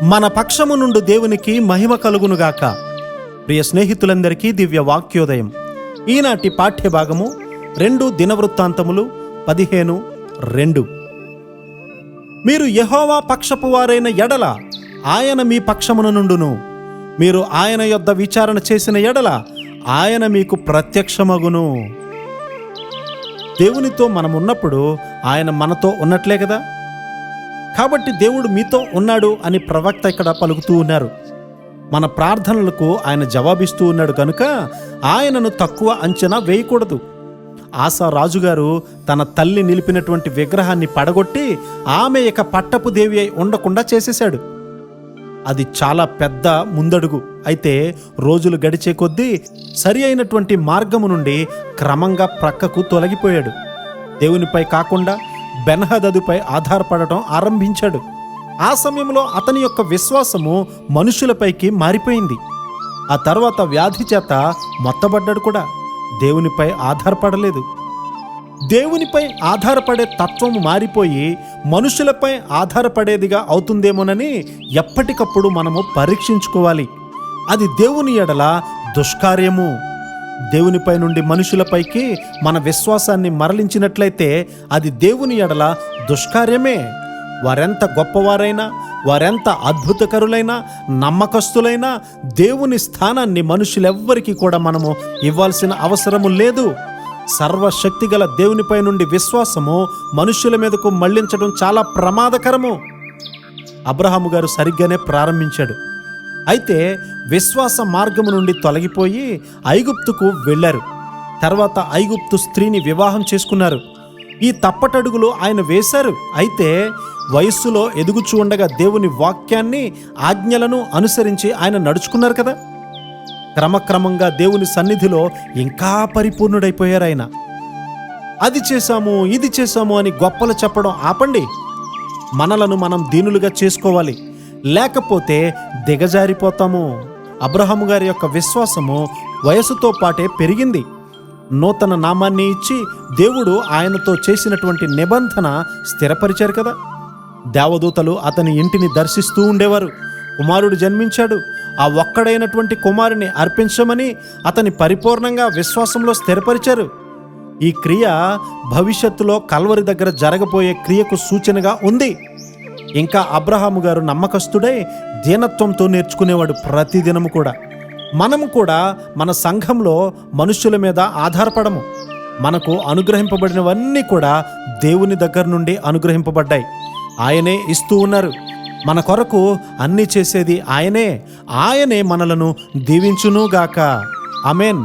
మన పక్షము నుండి దేవునికి మహిమ కలుగునుగాక. ప్రియ స్నేహితులందరికీ దివ్య వాక్యోదయం. ఈనాటి పాఠ్యభాగము 2 దినవృత్తాంతములు 15:2. మీరు యెహోవా పక్షపు వారైన ఎడల ఆయన మీ పక్షమున నుండును, మీరు ఆయన యొద్ద విచారణ చేసిన ఎడల ఆయన మీకు ప్రత్యక్షమగును. దేవునితో మనమున్నప్పుడు ఆయన మనతో ఉన్నట్లే కదా. కాబట్టి దేవుడు మీతో ఉన్నాడు అని ప్రవక్త ఇక్కడ పలుకుతూ ఉన్నారు. మన ప్రార్థనలకు ఆయన జవాబిస్తూ ఉన్నాడు కనుక ఆయనను తక్కువ అంచనా వేయకూడదు. ఆసా రాజుగారు తన తల్లి నిలిపినటువంటి విగ్రహాన్ని పడగొట్టి ఆమె ఇక పట్టపు దేవి అయి ఉండకుండా చేసేశాడు. అది చాలా పెద్ద ముందడుగు. అయితే రోజులు గడిచే కొద్దీ సరి అయినటువంటి మార్గము నుండి క్రమంగా ప్రక్కకు తొలగిపోయాడు. దేవునిపై కాకుండా బెన్హదదుపై ఆధారపడటం ఆరంభించాడు. ఆ సమయంలో అతని యొక్క విశ్వాసము మనుషులపైకి మారిపోయింది. ఆ తర్వాత వ్యాధి చేత మొత్తబడ్డాడు కూడా. దేవునిపై ఆధారపడలేదు. దేవునిపై ఆధారపడే తత్వము మారిపోయి మనుషులపై ఆధారపడేదిగా అవుతుందేమోనని ఎప్పటికప్పుడు మనము పరీక్షించుకోవాలి. అది దేవుని ఎడల దుష్కార్యము. దేవునిపై నుండి మనుషులపైకి మన విశ్వాసాన్ని మరలించినట్లయితే అది దేవుని ఎడల దుష్కార్యమే. వారెంత గొప్పవారైనా, వారెంత అద్భుతకరులైనా, నమ్మకస్తులైనా దేవుని స్థానాన్ని మనుషులెవ్వరికీ కూడా మనము ఇవ్వాల్సిన అవసరము లేదు. సర్వశక్తిగల దేవునిపై నుండి విశ్వాసము మనుషుల మీదకు మళ్లించడం చాలా ప్రమాదకరము. అబ్రహాము గారు సరిగ్గానే ప్రారంభించాడు. అయితే విశ్వాస మార్గము నుండి తొలగిపోయి ఐగుప్తుకు వెళ్ళారు. తర్వాత ఐగుప్తు స్త్రీని వివాహం చేసుకున్నారు. ఈ తప్పటడుగులు ఆయన వేశారు. అయితే వయస్సులో ఎదుగుచూ ఉండగా దేవుని వాక్యాన్ని, ఆజ్ఞలను అనుసరించి ఆయన నడుచుకున్నారు కదా. క్రమక్రమంగా దేవుని సన్నిధిలో ఇంకా పరిపూర్ణుడైపోయారు ఆయన. అది చేశాము, ఇది చేశాము అని గొప్పలు చెప్పడం ఆపండి. మనలను మనం దీనులుగా చేసుకోవాలి, లేకపోతే దిగజారిపోతాము. అబ్రహాము గారి యొక్క విశ్వాసము వయసుతో పాటే పెరిగింది. నూతన నామాన్ని ఇచ్చి దేవుడు ఆయనతో చేసినటువంటి నిబంధన స్థిరపరిచారు కదా. దేవదూతలు అతని ఇంటిని దర్శిస్తూ ఉండేవారు. కుమారుడు జన్మించాడు, ఆ ఒక్కడైనటువంటి కుమారుని అర్పించమని అతని పరిపూర్ణంగా విశ్వాసంలో స్థిరపరిచారు. ఈ క్రియ భవిష్యత్తులో కల్వరి దగ్గర జరగబోయే క్రియకు సూచనగా ఉంది. ఇంకా అబ్రహాము గారు నమ్మకస్తుడై దీనత్వంతో నేర్చుకునేవాడు ప్రతిదినము కూడా. మనము కూడా మన సంఘంలో మనుషుల మీద ఆధారపడము. మనకు అనుగ్రహింపబడినవన్నీ కూడా దేవుని దగ్గర నుండి అనుగ్రహింపబడ్డాయి. ఆయనే ఇస్తూ ఉన్నారు. మన కొరకు అన్నీ చేసేది ఆయనే. ఆయనే మనలను దీవించునుగాక. ఆమేన్.